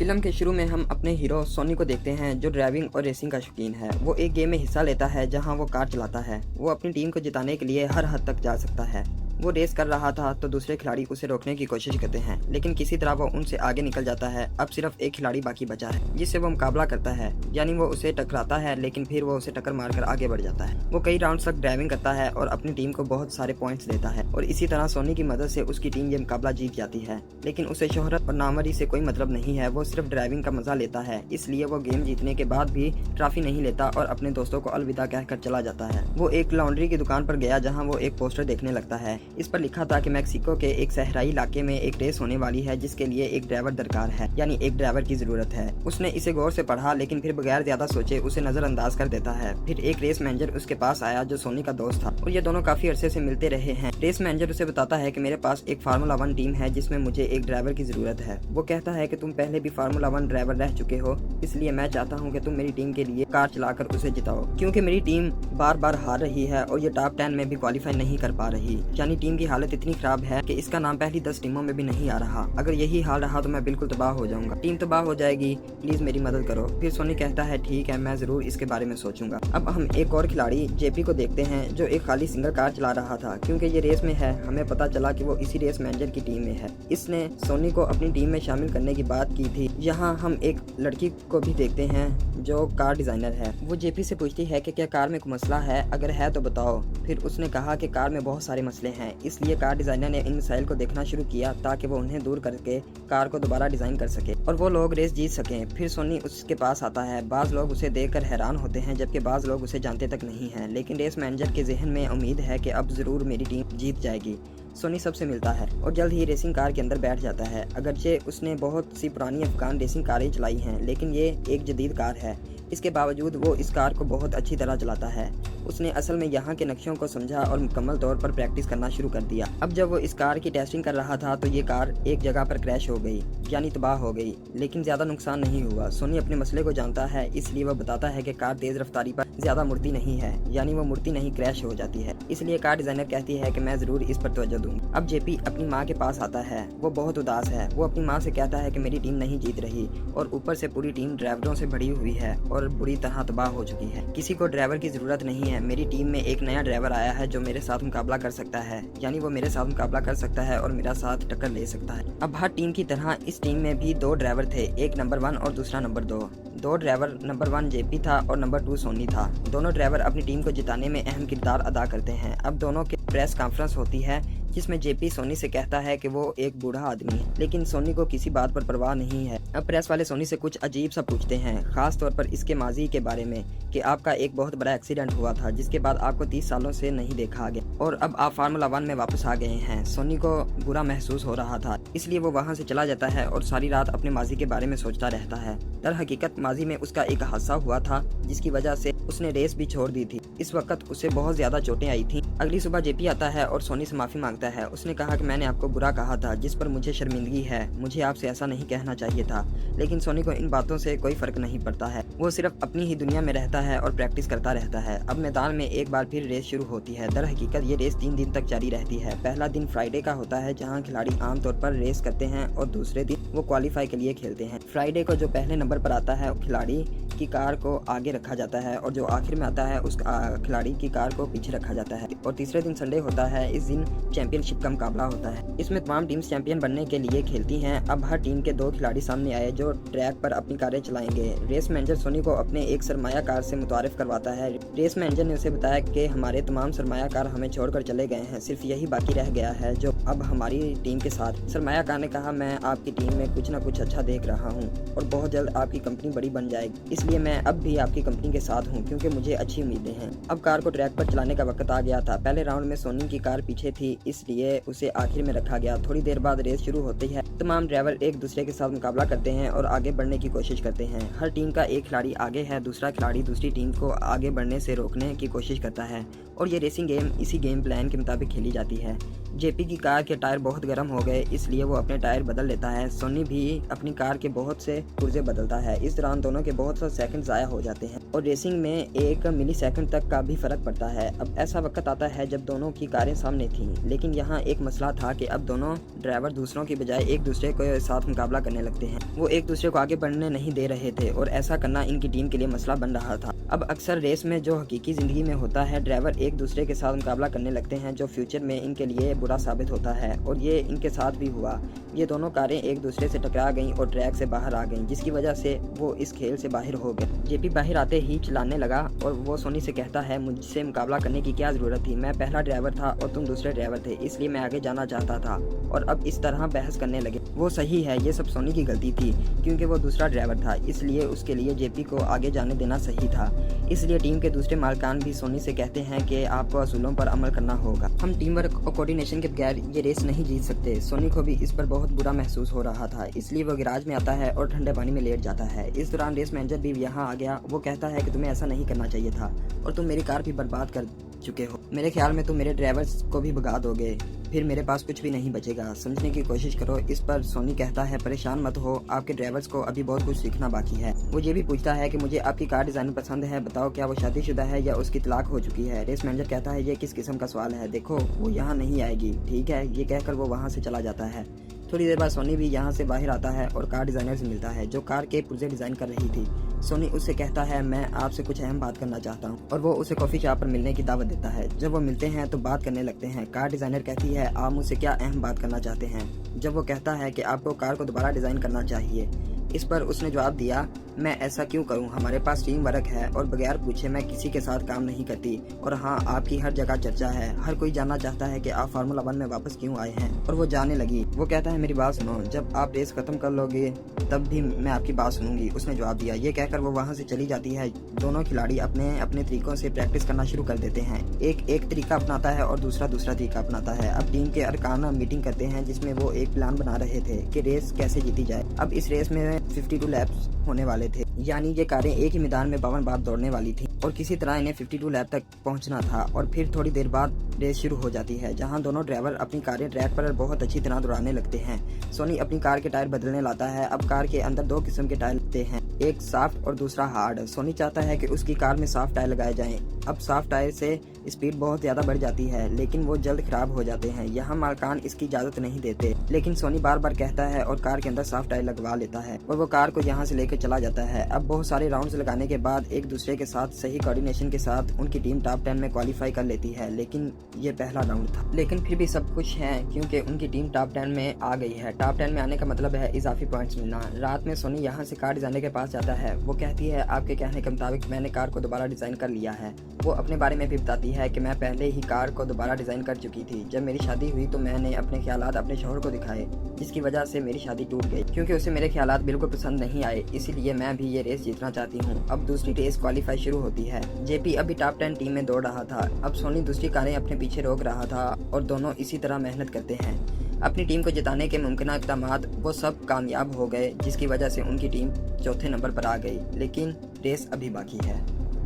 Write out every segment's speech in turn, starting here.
Film के शुरू में हम अपने हीरो सोनी को देखते हैं जो ड्राइविंग और रेसिंग का शौकीन है। वो एक गेम में हिस्सा लेता है जहां वो कार चलाता है। वो अपनी टीम को जिताने के लिए हर हद तक जा सकता है। वो रेस कर रहा था तो दूसरे खिलाड़ी उसे रोकने की कोशिश करते हैं, लेकिन किसी तरह वो उनसे आगे निकल जाता है। अब सिर्फ एक खिलाड़ी बाकी बचा है जिससे वो मुकाबला करता है, यानी वो उसे टकराता है, लेकिन फिर वो उसे टक्कर मारकर आगे बढ़ जाता है। वो कई राउंड तक ड्राइविंग करता है और अपनी टीम को बहुत सारे पॉइंट्स देता है और इसी तरह सोनी की मदद से उसकी टीम ये मुकाबला जीत जाती है। लेकिन उसे शोहरत और नामवरी से कोई मतलब नहीं है। वो सिर्फ ड्राइविंग का मजा लेता है, इसलिए वो गेम जीतने के बाद भी ट्रॉफी नहीं लेता और अपने दोस्तों को अलविदा कहकर चला जाता है। वो एक लॉन्ड्री की दुकान पर गया जहाँ वो एक पोस्टर देखने लगता है। इस पर लिखा था कि मेक्सिको के एक सहराई इलाके में एक रेस होने वाली है जिसके लिए एक ड्राइवर दरकार है, यानी एक ड्राइवर की जरूरत है। उसने इसे गौर से पढ़ा, लेकिन फिर बगैर ज्यादा सोचे उसे नजरअंदाज कर देता है। फिर एक रेस मैनेजर उसके पास आया जो सोनी का दोस्त था और ये दोनों काफी अरसे से मिलते रहे हैं। रेस मैनेजर उसे बताता है कि मेरे पास एक फार्मूला 1 टीम है जिसमें मुझे एक ड्राइवर की जरूरत है। वो कहता है कि तुम पहले भी फार्मूला 1 ड्राइवर रह चुके हो, इसलिए मैं चाहता हूँ कि तुम मेरी टीम के लिए कार चलाकर उसे जिताओ, क्योंकि मेरी टीम बार बार हार रही है और ये टॉप 10 में भी क्वालिफाई नहीं कर पा रही। यानी टीम की हालत इतनी खराब है कि इसका नाम पहली 10 टीमों में भी नहीं आ रहा। अगर यही हाल रहा तो मैं बिल्कुल तबाह हो जाऊंगा, टीम तबाह हो जाएगी, प्लीज मेरी मदद करो। फिर सोनी कहता है ठीक है, मैं जरूर इसके बारे में सोचूंगा। अब हम एक और खिलाड़ी जेपी को देखते हैं जो एक खाली सिंगल कार चला रहा था। क्योंकि ये रेस में है, हमें पता चला कि वो इसी रेस मैनेजर की टीम में है। इसने सोनी को अपनी टीम में शामिल करने की बात की थी। यहाँ हम एक लड़की को भी देखते हैं जो कार डिजाइनर है। वो जेपी से पूछती है कि क्या कार में कोई मसला है, अगर है तो बताओ। फिर उसने कहा कि कार में बहुत सारे मसले हैं, इसलिए कार डिजाइनर ने इन मसाइल को देखना शुरू किया ताकि वो उन्हें दूर करके कार को दोबारा डिजाइन कर सके और वो लोग रेस जीत सकें। फिर सोनी उसके पास आता है। बाज लोग उसे देखकर हैरान होते हैं जबकि बाज लोग उसे जानते तक नहीं हैं, लेकिन रेस मैनेजर के जहन में उम्मीद है कि अब जरूर मेरी टीम जीत जाएगी। सोनी सबसे मिलता है और जल्द ही रेसिंग कार के अंदर बैठ जाता है। अगरचे उसने बहुत सी पुरानी अफगान रेसिंग कारें चलाई हैं, लेकिन ये एक जदीद कार है। इसके बावजूद वो इस कार को बहुत अच्छी तरह चलाता है। उसने असल में यहाँ के नक्शों को समझा और मुकम्मल तौर पर प्रैक्टिस करना शुरू कर दिया। अब जब वो इस कार की टेस्टिंग कर रहा था तो ये कार एक जगह पर क्रैश हो गई, यानी तबाह हो गई, लेकिन ज्यादा नुकसान नहीं हुआ। सोनी अपने मसले को जानता है, इसलिए वो बताता है कि कार तेज रफ्तारी पर ज्यादा मुड़ती नहीं है, यानी वो मुड़ती नहीं, क्रैश हो जाती है। इसलिए कार डिजाइनर कहती है कि मैं जरूर इस पर तवज्जो दूंगी। अब जेपी अपनी माँ के पास आता है। वो बहुत उदास है। वो अपनी माँ से कहता है कि मेरी टीम नहीं जीत रही और ऊपर से पूरी टीम ड्राइवरों से भरी हुई है और बुरी तरह तबाह हो चुकी है। किसी को ड्राइवर की जरूरत नहीं है। मेरी टीम में एक नया ड्राइवर आया है जो मेरे साथ मुकाबला कर सकता है, यानी वो मेरे साथ मुकाबला कर सकता है और मेरा साथ टक्कर ले सकता है। अब हर टीम की तरह इस टीम में भी 2 ड्राइवर थे, एक नंबर 1 और दूसरा नंबर 2। 2 ड्राइवर, नंबर 1 जेपी था और नंबर 2 सोनी था। दोनों ड्राइवर अपनी टीम को जिताने में अहम किरदार अदा करते हैं। अब दोनों की प्रेस कॉन्फ्रेंस होती है जिसमें जेपी सोनी से कहता है कि वो एक बूढ़ा आदमी है, लेकिन सोनी को किसी बात पर परवाह नहीं है। अब प्रेस वाले सोनी से कुछ अजीब सा पूछते हैं, खास तौर पर इसके माजी के बारे में कि आपका एक बहुत बड़ा एक्सीडेंट हुआ था जिसके बाद आपको 30 सालों से नहीं देखा गया और अब आप फार्मूला 1 में वापस आ गए हैं। सोनी को बुरा महसूस हो रहा था, इसलिए वो वहाँ से चला जाता है और सारी रात अपने माजी के बारे में सोचता रहता है। दर हकीकत माजी में उसका एक हादसा हुआ था जिसकी वजह से उसने रेस भी छोड़ दी थी। इस वक्त उसे बहुत ज्यादा चोटें आई थी। अगली सुबह जेपी आता है और सोनी से माफी मांगता है। उसने कहा कि मैंने आपको बुरा कहा था, जिस पर मुझे शर्मिंदगी है, मुझे आपसे ऐसा नहीं कहना चाहिए था। लेकिन सोनी को इन बातों से कोई फर्क नहीं पड़ता है। वो सिर्फ अपनी ही दुनिया में रहता है और प्रैक्टिस करता रहता है। अब मैदान में एक बार फिर रेस शुरू होती है। दर हकीकत ये रेस 3 दिन तक जारी रहती है। पहला दिन फ्राइडे का होता है जहाँ खिलाड़ी आमतौर पर रेस करते हैं और दूसरे दिन वो क्वालिफाई के लिए खेलते हैं। फ्राइडे को जो पहले नंबर पर आता है खिलाड़ी की कार को आगे रखा जाता है और जो आखिर में आता है उस खिलाड़ी की कार को पीछे रखा जाता है। और तीसरे दिन संडे होता है। इस दिन चैंपियनशिप का मुकाबला होता है। इसमें तमाम टीम्स चैंपियन बनने के लिए खेलती हैं। अब हर टीम के 2 खिलाड़ी सामने आए जो ट्रैक पर अपनी कारें चलाएंगे। रेस मैनेजर सोनी को अपने एक सरमाया कार से मुतारिफ करवाता है। रेस मैनेजर ने उसे बताया कि हमारे तमाम सरमाया कार हमें छोड़कर चले गए हैं, सिर्फ यही बाकी रह गया है जो अब हमारी टीम के साथ। सरमाया कार ने कहा, मैं आपकी टीम में कुछ न कुछ अच्छा देख रहा हूँ और बहुत जल्द आपकी कंपनी बड़ी बन जाएगी, इसलिए मैं अब भी आपकी कंपनी के साथ हूँ क्योंकि मुझे अच्छी उम्मीदें हैं। अब कार को ट्रैक पर चलाने का वक्त आ गया था। पहले राउंड में सोनी की कार पीछे थी, इसलिए उसे आखिर में रखा गया। थोड़ी देर बाद रेस शुरू होती है। तमाम ड्राइवर एक दूसरे के साथ मुकाबला करते हैं और आगे बढ़ने की कोशिश करते हैं। हर टीम का एक खिलाड़ी आगे है, दूसरा खिलाड़ी दूसरी टीम को आगे बढ़ने से रोकने की कोशिश करता है और ये रेसिंग गेम इसी गेम प्लान के मुताबिक खेली जाती है। जेपी की कार के टायर बहुत गर्म हो गए, इसलिए वो अपने टायर बदल लेता है। सोनी भी अपनी कार के बहुत से पुर्जे बदलता है। इस दौरान दोनों के बहुत से सेकंड ज़ाया हो जाते हैं और रेसिंग में 1 मिली सेकंड तक का भी फर्क पड़ता है। अब ऐसा वक्त आता है जब दोनों की कारें सामने थीं, लेकिन यहाँ एक मसला था कि अब दोनों ड्राइवर दूसरों की बजाय एक दूसरे के साथ मुकाबला करने लगते हैं। वो एक दूसरे को आगे बढ़ने नहीं दे रहे थे और ऐसा करना इनकी टीम के लिए मसला बन रहा था। अब अक्सर रेस में जो हकीकी जिंदगी में होता है, ड्राइवर एक दूसरे के साथ मुकाबला करने लगते हैं, जो फ्यूचर में इनके लिए बुरा साबित होता है और ये इनके साथ भी हुआ। ये दोनों कारें एक दूसरे से टकरा गईं और ट्रैक से बाहर आ गईं, जिसकी वजह से वो इस खेल से बाहर हो गए। जेपी बाहर आते ही चिल्लाने लगा और वो सोनी से कहता है, मुझसे मुकाबला करने की क्या जरूरत थी, मैं पहला ड्राइवर था और तुम दूसरे ड्राइवर थे, इसलिए मैं आगे जाना चाहता था। और अब इस तरह बहस करने लगे। वो सही है, ये सब सोनी की गलती थी क्योंकि वो दूसरा ड्राइवर था, इसलिए उसके लिए जेपी को आगे जाने देना सही था। इसलिए टीम के दूसरे मालिकान भी सोनी से कहते हैं कि आपको असूलों पर अमल करना होगा, हम टीम वर्क और कोऑर्डिनेशन के बगैर ये रेस नहीं जीत सकते। सोनी को भी इस पर बहुत बुरा महसूस हो रहा था, इसलिए वो गैराज में आता है और ठंडे पानी में लेट जाता है। इस दौरान रेस मैनेजर भी यहाँ आ गया। वो कहता है कि तुम्हें ऐसा नहीं करना चाहिए था और तुम मेरी कार भी बर्बाद कर चुके हो। मेरे ख्याल में तुम मेरे ड्राइवर्स को भी भगा दोगे, फिर मेरे पास कुछ भी नहीं बचेगा, समझने की कोशिश करो। इस पर सोनी कहता है, परेशान मत हो, आपके ड्राइवर्स को अभी बहुत कुछ सीखना बाकी है। वो ये भी पूछता है कि मुझे आपकी कार डिजाइन पसंद है, बताओ क्या वो शादीशुदा है या उसकी तलाक हो चुकी है। रेस मैनेजर कहता है, ये किस किस्म का सवाल है, देखो वो यहाँ नहीं आएगी, ठीक है। ये कहकर वो वहाँ से चला जाता है। थोड़ी देर बाद सोनी भी यहाँ से बाहर आता है और कार डिज़ाइनर से मिलता है, जो कार के पुर्जे डिज़ाइन कर रही थी। सोनी उससे कहता है, मैं आपसे कुछ अहम बात करना चाहता हूँ, और वो उसे कॉफ़ी शॉप पर मिलने की दावत देता है। जब वो मिलते हैं तो बात करने लगते हैं। कार डिज़ाइनर कहती है, आप मुझसे क्या अहम बात करना चाहते हैं। जब वो कहता है कि आपको कार को दोबारा डिज़ाइन करना चाहिए। इस पर उसने जवाब दिया, मैं ऐसा क्यों करूं, हमारे पास टीम वर्क है और बगैर पूछे मैं किसी के साथ काम नहीं करती। और हाँ, आपकी हर जगह चर्चा है, हर कोई जानना चाहता है कि आप फार्मूला 1 में वापस क्यों आए हैं। और वो जाने लगी। वो कहता है, मेरी बात सुनो, जब आप रेस खत्म कर लोगे तब भी मैं आपकी बात सुनूंगी, उसने जवाब दिया। ये कहकर वो वहाँ से चली जाती है। दोनों खिलाड़ी अपने अपने तरीकों से प्रैक्टिस करना शुरू कर देते हैं। एक तरीका अपनाता है और दूसरा तरीका अपनाता है। अब टीम के अरकान मीटिंग करते हैं, जिसमें वो एक प्लान बना रहे थे कि रेस कैसे जीती जाए। अब इस रेस में 52 लैप्स होने वाले थे, यानी ये कारें एक ही मैदान में 52 बार दौड़ने वाली थी और किसी तरह इन्हें 52 लैप तक पहुंचना था। और फिर थोड़ी देर बाद रेस शुरू हो जाती है, जहां दोनों ड्राइवर अपनी कारें ट्रैक पर बहुत अच्छी तरह दौड़ाने लगते हैं। सोनी अपनी कार के टायर बदलने लाता है। अब कार के अंदर 2 किस्म के टायर लगते हैं, एक सॉफ्ट और दूसरा हार्ड। सोनी चाहता है कि उसकी कार में सॉफ्ट टायर लगाए जाएं। अब सॉफ्ट टायर से स्पीड बहुत ज्यादा बढ़ जाती है, लेकिन वो जल्द खराब हो जाते हैं। यहाँ मालकान इसकी इजाजत नहीं देते, लेकिन सोनी बार बार कहता है और कार के अंदर सॉफ्ट टायर लगवा लेता है और वो कार को यहाँ से लेकर चला जाता है। अब बहुत सारे राउंड्स लगाने के बाद एक दूसरे के साथ सही कोऑर्डिनेशन के साथ उनकी टीम टॉप 10 में क्वालिफाई कर लेती है, लेकिन ये पहला राउंड था। लेकिन फिर भी सब कुछ है क्योंकि उनकी टीम टॉप 10 में आ गई है। टॉप 10 में आने का मतलब है इजाफी पॉइंट्स मिलना। रात में सोनी यहाँ से कार डिजाइनर के पास जाता है। वो कहती है, आपके कहने के मुताबिक मैंने कार को दोबारा डिजाइन कर लिया है। वो अपने बारे में भी बताती है कि मैं पहले ही कार को दोबारा डिजाइन कर चुकी थी। जब मेरी शादी हुई तो मैंने अपने ख्यालात अपने शौहर को दिखाए, जिसकी वजह से मेरी शादी टूट गई क्योंकि उसे मेरे ख्यालात बिल्कुल पसंद नहीं आए। इसीलिए मैं भी ये रेस जीतना चाहती हूँ। अब दूसरी रेस क्वालिफाई शुरू होती है। जेपी अभी टॉप 10 टीम में दौड़ रहा था। अब सोनी दूसरी कारें अपने पीछे रोक रहा था और दोनों इसी तरह मेहनत करते हैं। अपनी टीम को जिताने के मुमकिन इक़दामात वो सब कामयाब हो गए, जिसकी वजह से उनकी टीम चौथे नंबर पर आ गई। लेकिन रेस अभी बाकी है।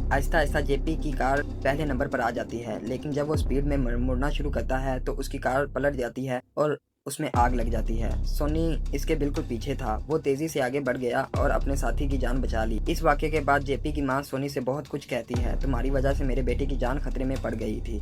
आहिस्ता आहिस्ता जेपी की कार पहले नंबर पर आ जाती है, लेकिन जब वो स्पीड में मुड़ना शुरू करता है तो उसकी कार पलट जाती है और उसमें आग लग जाती है। सोनी इसके बिल्कुल पीछे था। वो तेजी से आगे बढ़ गया और अपने साथी की जान बचा ली। इस वाक़े के बाद जेपी की मां सोनी से बहुत कुछ कहती है, तुम्हारी वजह से मेरे बेटे की जान खतरे में पड़ गई थी।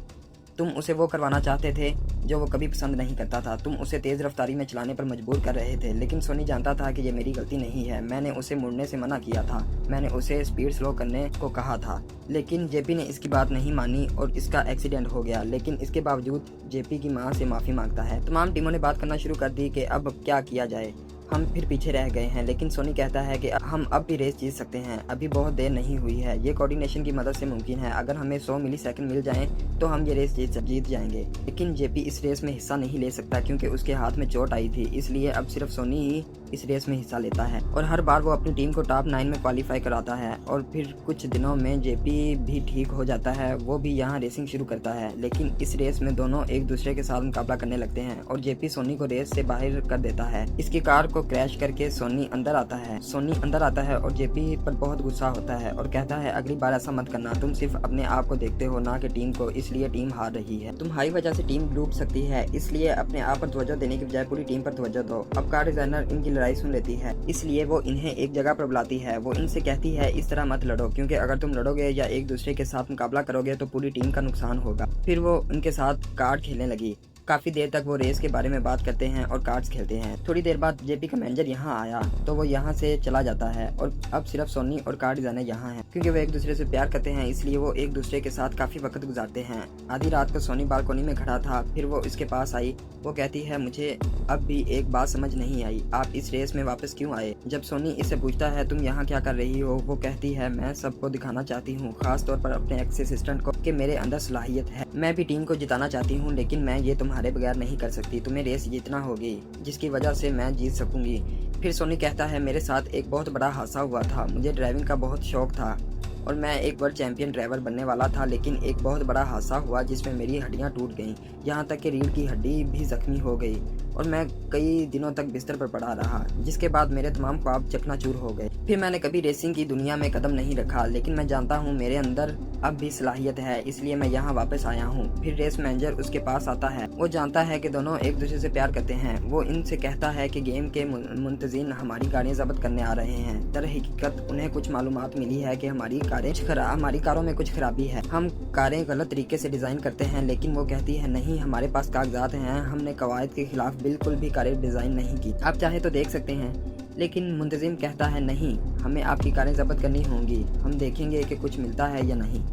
तुम उसे वो करवाना चाहते थे जो वो कभी पसंद नहीं करता था। तुम उसे तेज़ रफ्तारी में चलाने पर मजबूर कर रहे थे, लेकिन सोनी जानता था कि ये मेरी गलती नहीं है। मैंने उसे मुड़ने से मना किया था, मैंने उसे स्पीड स्लो करने को कहा था, लेकिन जेपी ने इसकी बात नहीं मानी और इसका एक्सीडेंट हो गया। लेकिन इसके बावजूद जेपी की मां से माफ़ी मांगता है। तमाम टीमों ने बात करना शुरू कर दी कि अब क्या किया जाए, हम फिर पीछे रह गए हैं। लेकिन सोनी कहता है कि हम अब भी रेस जीत सकते हैं, अभी बहुत देर नहीं हुई है, ये कोऑर्डिनेशन की मदद से मुमकिन है। अगर हमें 100 मिलीसेकंड मिल जाएं तो हम ये रेस जीत जाएंगे। लेकिन जेपी इस रेस में हिस्सा नहीं ले सकता क्योंकि उसके हाथ में चोट आई थी, इसलिए अब सिर्फ सोनी ही इस रेस में हिस्सा लेता है और हर बार वो अपनी टीम को टॉप 9 में क्वालिफाई कराता है। और फिर कुछ दिनों में जेपी भी ठीक हो जाता है, वो भी यहाँ रेसिंग शुरू करता है। लेकिन इस रेस में दोनों एक दूसरे के साथ मुकाबला करने लगते हैं और जेपी सोनी को रेस से बाहर कर देता है। इसकी कार को क्रैश करके सोनी अंदर आता है और जेपी पर बहुत गुस्सा होता है और कहता है अगली बार ऐसा मत करना, तुम सिर्फ अपने आप को देखते हो ना कि टीम को, इसलिए टीम हार रही है। तुम्हारी वजह से टीम डूब सकती है, इसलिए अपने आप पर तवज्जो देने की बजाय पूरी टीम पर तवज्जो दो। अब कार डिजाइनर इनकी लड़ाई सुन लेती है, इसलिए वो इन्हें एक जगह पर बुलाती है। वो इनसे कहती है इस तरह मत लड़ो, क्योंकि अगर तुम लड़ोगे या एक दूसरे के साथ मुकाबला करोगे तो पूरी टीम का नुकसान होगा। फिर वो उनके साथ कार्ड खेलने लगी। काफी देर तक वो रेस के बारे में बात करते हैं और कार्ड्स खेलते हैं। थोड़ी देर बाद जेपी का मैनेजर यहाँ आया तो वो यहाँ से चला जाता है और अब सिर्फ सोनी और कार्ड डिजाइनर यहाँ हैं। क्योंकि वो एक दूसरे से प्यार करते हैं, इसलिए वो एक दूसरे के साथ काफी वक्त गुजारते हैं। आधी रात को सोनी बालकोनी में खड़ा था, फिर वो इसके पास आई। वो कहती है मुझे अब भी एक बात समझ नहीं आई, आप इस रेस में वापस क्यों आए? जब सोनी इससे पूछता है तुम यहाँ क्या कर रही हो, वो कहती है मैं सबको दिखाना चाहती हूँ, खास तौर पर अपने एक्स असिस्टेंट को, कि मेरे अंदर सलाहियत है। मैं भी टीम को जिताना चाहती हूँ, लेकिन मैं ये तुम्हारे बगैर नहीं कर सकती। तुम्हें रेस जीतना होगी जिसकी वजह से मैं जीत सकूंगी। फिर सोनी कहता है मेरे साथ एक बहुत बड़ा हादसा हुआ था, मुझे ड्राइविंग का बहुत शौक था और मैं एक वर्ल्ड चैंपियन ड्राइवर बनने वाला था, लेकिन एक बहुत बड़ा हादसा हुआ जिसमें मेरी हड्डियां टूट गईं, यहाँ तक कि रीढ़ की हड्डी भी जख्मी हो गई और मैं कई दिनों तक बिस्तर पर पड़ा रहा, जिसके बाद मेरे तमाम ख्वाब चकनाचूर हो गए। फिर मैंने कभी रेसिंग की दुनिया में कदम नहीं रखा, लेकिन मैं जानता हूँ मेरे अंदर अब भी सलाहियत है, इसलिए मैं यहाँ वापस आया हूँ। फिर रेस मैनेजर उसके पास आता है। वो जानता है कि दोनों एक दूसरे से प्यार करते हैं। वो इनसे कहता है कि गेम के मुंतजिम हमारी गाड़ियाँ जब्त करने आ रहे हैं। दर हकीकत उन्हें कुछ मालूमात मिली है कि हमारी कारों में कुछ खराबी है, हम कारें गलत तरीके से डिजाइन करते हैं। लेकिन वो कहती है नहीं, हमारे पास कागजात हैं, हमने कवायद के खिलाफ बिल्कुल भी कारें डिजाइन नहीं की, आप चाहे तो देख सकते हैं। लेकिन मुंतजिम कहता है नहीं, हमें आपकी कारें जब्त करनी होंगी, हम देखेंगे कि कुछ मिलता है या नहीं।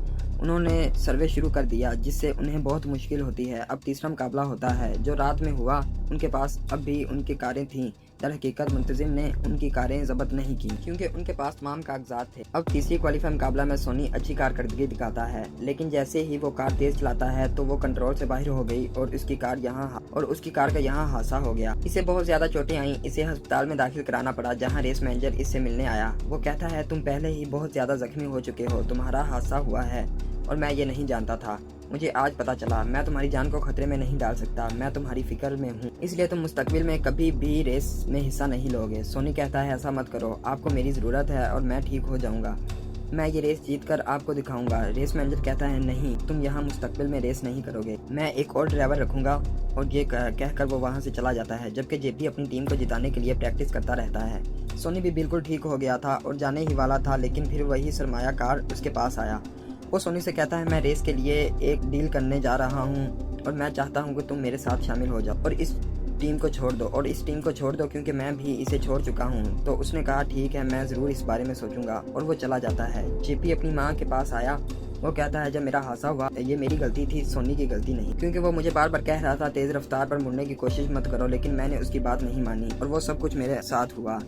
उन्होंने सर्वे शुरू कर दिया, जिससे उन्हें बहुत मुश्किल होती है। अब तीसरा मुकाबला होता है जो रात में हुआ। उनके पास अब भी उनकी कारें थीं। दर हकीकत मुंतजिम ने उनकी कारें जब्त नहीं की क्योंकि उनके पास तमाम कागजात थे। अब तीसरी क्वालिफाई मुकाबला में सोनी अच्छी कारकर्दगी दिखाता है, लेकिन जैसे ही वो कार तेज चलाता है तो वो कंट्रोल से बाहर हो गई और उसकी कार का यहाँ हादसा हो गया। इसे बहुत ज्यादा चोटें आई, इसे अस्पताल में दाखिल कराना पड़ा, जहाँ रेस मैनेजर इससे मिलने आया। वो कहता है तुम पहले ही बहुत ज्यादा जख्मी हो चुके हो, तुम्हारा हादसा हुआ है और मैं ये नहीं जानता था, मुझे आज पता चला। मैं तुम्हारी जान को खतरे में नहीं डाल सकता, मैं तुम्हारी फिक्र में हूँ, इसलिए तुम मुस्तकबिल में कभी भी रेस में हिस्सा नहीं लोगे। सोनी कहता है ऐसा मत करो, आपको मेरी ज़रूरत है और मैं ठीक हो जाऊँगा, मैं ये रेस जीत कर आपको दिखाऊंगा। रेस मैनेजर कहता है नहीं, तुम यहाँ मुस्तकबिल में रेस नहीं करोगे, मैं एक और ड्राइवर रखूंगा। और ये कहकर वो वहाँ से चला जाता है, जबकि जेपी अपनी टीम को जिताने के लिए प्रैक्टिस करता रहता है। सोनी भी बिल्कुल ठीक हो गया था और जाने ही वाला था, लेकिन फिर वही सरमायाकार उसके पास आया। वो सोनी से कहता है मैं रेस के लिए एक डील करने जा रहा हूँ और मैं चाहता हूँ कि तुम मेरे साथ शामिल हो जाओ और इस टीम को छोड़ दो क्योंकि मैं भी इसे छोड़ चुका हूँ। तो उसने कहा ठीक है, मैं ज़रूर इस बारे में सोचूंगा और वो चला जाता है। जेपी अपनी माँ के पास आया। वो कहता है जब मेरा हादसा हुआ ये मेरी गलती थी, सोनी की गलती नहीं, क्योंकि वो मुझे बार बार कह रहा था तेज़ रफ्तार पर मुड़ने की कोशिश मत करो, लेकिन मैंने उसकी बात नहीं मानी और वो सब कुछ मेरे साथ हुआ।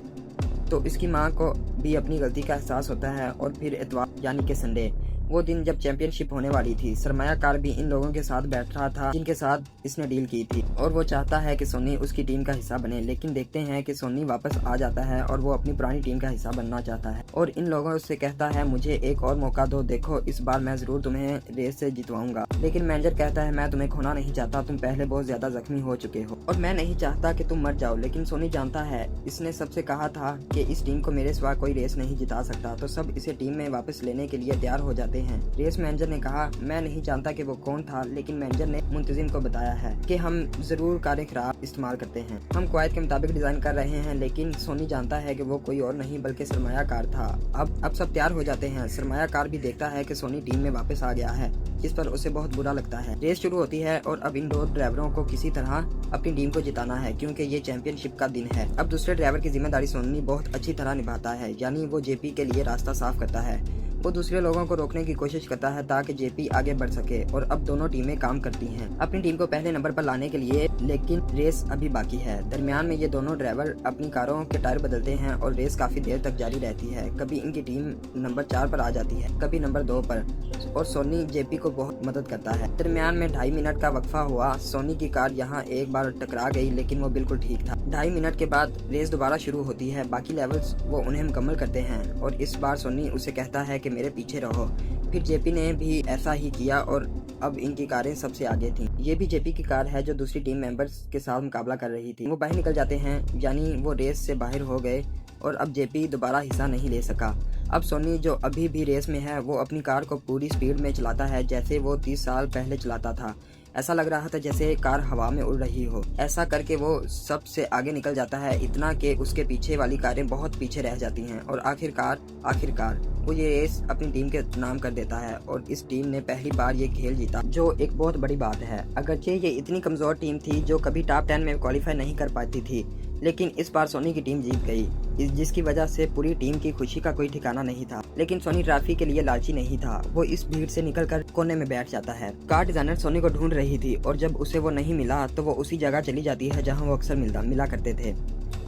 तो इसकी माँ को भी अपनी गलती का एहसास होता है। और फिर इतवार यानी कि संडे, वो दिन जब चैंपियनशिप होने वाली थी, सरमायाकार भी इन लोगों के साथ बैठ रहा था जिनके साथ इसने डील की थी और वो चाहता है कि सोनी उसकी टीम का हिस्सा बने। लेकिन देखते हैं कि सोनी वापस आ जाता है और वो अपनी पुरानी टीम का हिस्सा बनना चाहता है और इन लोगों से कहता है मुझे एक और मौका दो, देखो इस बार मैं जरूर तुम्हें रेस से जितवाऊंगा। लेकिन मैनेजर कहता है मैं तुम्हें खोना नहीं चाहता, तुम पहले बहुत ज्यादा जख्मी हो चुके हो और मैं नहीं चाहता कि तुम मर जाओ। लेकिन सोनी जानता है इसने सबसे कहा था कि इस टीम को मेरे सिवा कोई रेस नहीं जिता सकता, तो सब इसे टीम में वापस लेने के लिए तैयार हो जाते हैं। रेस मैनेजर ने कहा मैं नहीं जानता कि वो कौन था, लेकिन मैनेजर ने मुंतजिम को बताया है कि हम जरूर कारें खराब इस्तेमाल करते हैं, हम कवायद के मुताबिक डिजाइन कर रहे हैं। लेकिन सोनी जानता है कि वो कोई और नहीं बल्कि सरमायाकार था। अब सब तैयार हो जाते हैं। सरमायाकार भी देखता है कि सोनी टीम में वापस आ गया है, जिस पर उसे बहुत बुरा लगता है। रेस शुरू होती है और अब इन दो ड्राइवरों को किसी तरह अपनी टीम को जिताना है क्योंकि ये चैंपियनशिप का दिन है। अब दूसरे ड्राइवर की जिम्मेदारी सोनी बहुत अच्छी तरह निभाता है, यानी वो जेपी के लिए रास्ता साफ करता है। वो दूसरे लोगों को रोकने की कोशिश करता है ताकि जेपी आगे बढ़ सके और अब दोनों टीमें काम करती हैं अपनी टीम को पहले नंबर पर लाने के लिए, लेकिन रेस अभी बाकी है। दरमियान में ये दोनों ड्राइवर अपनी कारों के टायर बदलते हैं और रेस काफी देर तक जारी रहती है। कभी इनकी टीम नंबर 4 पर आ जाती है, कभी नंबर 2 पर और सोनी जेपी को बहुत मदद करता है। दरमियान में 2.5 मिनट का वक्फा हुआ। सोनी की कार यहाँ एक बार टकरा गई, लेकिन वो बिल्कुल ठीक था। 2.5 मिनट के बाद रेस दोबारा शुरू होती है। बाकी लेवल्स वो उन्हें मुकम्मल करते हैं और इस बार सोनी उसे कहता है कि मेरे पीछे रहो। फिर जेपी ने भी ऐसा ही किया और अब इनकी कारें सबसे आगे थी। ये भी जेपी की कार है जो दूसरी टीम मेंबर्स के साथ मुकाबला कर रही थी। वो बाहर निकल जाते हैं, यानी वो रेस से बाहर हो गए और अब जेपी दोबारा हिस्सा नहीं ले सका। अब सोनी जो अभी भी रेस में है वो अपनी कार को पूरी स्पीड में चलाता है जैसे वो 30 साल पहले चलाता था। ऐसा लग रहा था जैसे कार हवा में उड़ रही हो। ऐसा करके वो सबसे आगे निकल जाता है, इतना कि उसके पीछे वाली कारें बहुत पीछे रह जाती हैं और आखिरकार वो ये रेस अपनी टीम के नाम कर देता है और इस टीम ने पहली बार ये खेल जीता, जो एक बहुत बड़ी बात है। अगरचे ये इतनी कमजोर टीम थी जो कभी टॉप 10 में क्वालिफाई नहीं कर पाती थी, लेकिन इस बार सोनी की टीम जीत गई, जिसकी वजह से पूरी टीम की खुशी का कोई ठिकाना नहीं था। लेकिन सोनी ट्रॉफी के लिए लालची नहीं था। वो इस भीड़ से निकलकर कोने में बैठ जाता है। कार डिजाइनर सोनी को ढूंढ रही थी और जब उसे वो नहीं मिला तो वो उसी जगह चली जाती है जहां वो अक्सर मिला करते थे।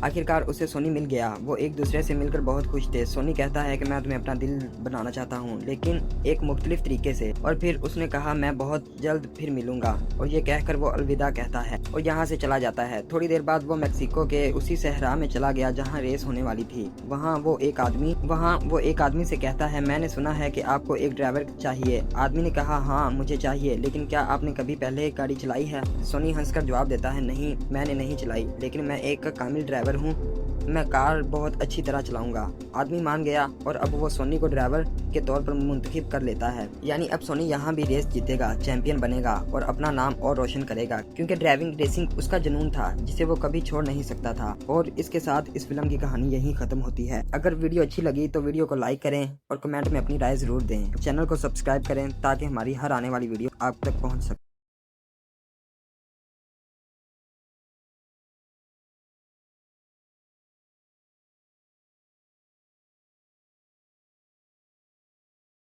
आखिरकार उसे सोनी मिल गया। वो एक दूसरे से मिलकर बहुत खुश थे। सोनी कहता है कि मैं तुम्हें अपना दिल बनाना चाहता हूँ, लेकिन एक मुख्तलिफ तरीके से। और फिर उसने कहा मैं बहुत जल्द फिर मिलूंगा, और ये कहकर वो अलविदा कहता है और यहाँ से चला जाता है। थोड़ी देर बाद वो मेक्सिको के उसी सहरा में चला गया जहाँ रेस होने वाली थी। वहाँ वो एक आदमी से कहता है मैंने सुना है कि आपको एक ड्राइवर चाहिए। आदमी ने कहा हाँ मुझे चाहिए, लेकिन क्या आपने कभी पहले गाड़ी चलाई है? सोनी हंसकर जवाब देता है नहीं, मैंने नहीं चलाई, लेकिन मैं एक कामिल ड्राइवर हूँ, मैं कार बहुत अच्छी तरह चलाऊंगा। आदमी मान गया और अब वो सोनी को ड्राइवर के तौर पर मुंतखब कर लेता है। यानी अब सोनी यहाँ भी रेस जीतेगा, चैंपियन बनेगा और अपना नाम और रोशन करेगा, क्योंकि ड्राइविंग रेसिंग उसका जुनून था जिसे वो कभी छोड़ नहीं सकता था। और इसके साथ इस फिल्म की कहानी यहीं खत्म होती है। अगर वीडियो अच्छी लगी तो वीडियो को लाइक करें और कमेंट में अपनी राय जरूर दें। चैनल को सब्सक्राइब करें ताकि हमारी हर आने वाली वीडियो आप तक पहुँच सके।